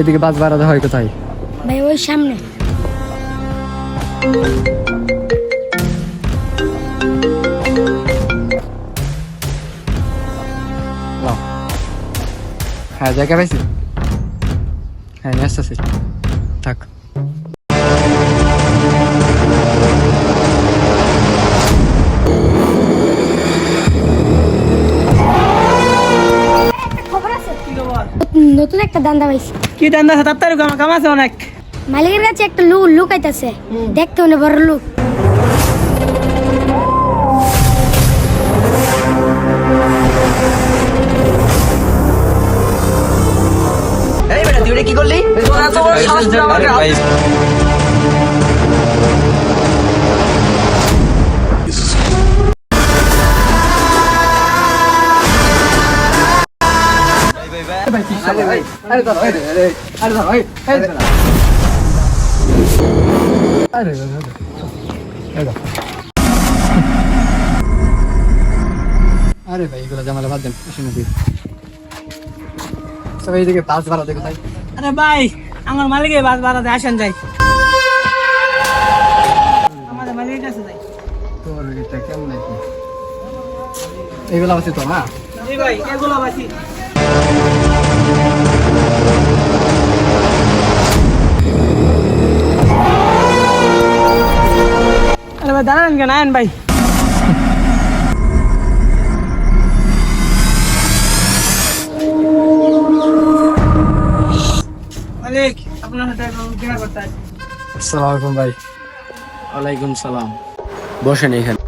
এদিকে বাস ভাড়া হয় কোথায়? ভাই ওই সামনে। নাও। হ্যাঁ জায়গা পাইছি। হ্যাঁ নিয়ে আসতেছি, থাক। নতুন একটা দান্দা পাইছি। কি দান্দা আছে? তাড়াতাড়ি কাম আছে অনেক। মালিকের কাছে একটা লোক আইতাছে, দেখতে অনেক বড় লোক। এই বেটা তুই এটা কি করলি? তোর এত বড় সাহস তুই আমাকে আরে ভাই এগুলো জামালা বাদ দেন, শুনে দিন। সবাই এইদিকে বাস ভাড়া দেখো তাই। আরে ভাই আমার মালিকে বাস ভাড়াতে আসেন যাই। আমাদের মালিকের কাছে যাই। তোর এটা কেমন নাকি? এগুলো আছে তো না? জি ভাই এগুলো বাসি। আরে ভাই দাঁড়ান কেন, আয়েন ভাই। মালিক আপনার সাথে দেখা করতে আসি। আসসালামু আলাইকুম ভাই। ওয়ালাইকুম সালাম। বসেন এখানে।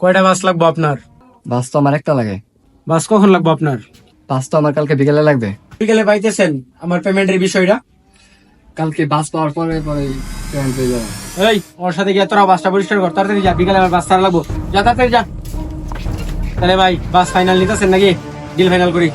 কয়টা বাস লাগবে আপনার? বাস তো আমার একটা লাগে। বাস কখন লাগবে আপনার? বাস তো আমার কালকে বিকেলে লাগবে। বিকেলে পাইতেছেন? আমার পেমেন্টের বিষয়টা কালকে বাস পাওয়ার পরে পরে পেমেন্ট পেয়ে যাবে। এই ওর সাথে গিয়ে তোরা বাসটা পরিষ্কার কর, তাড়াতাড়ি যা, বিকেলে আমার বাস ছাড়া লাগবো। যা তাড়াতাড়ি যা। তাহলে ভাই বাস ফাইনাল নিতেছেন নাকি? ডিল ফাইনাল করি।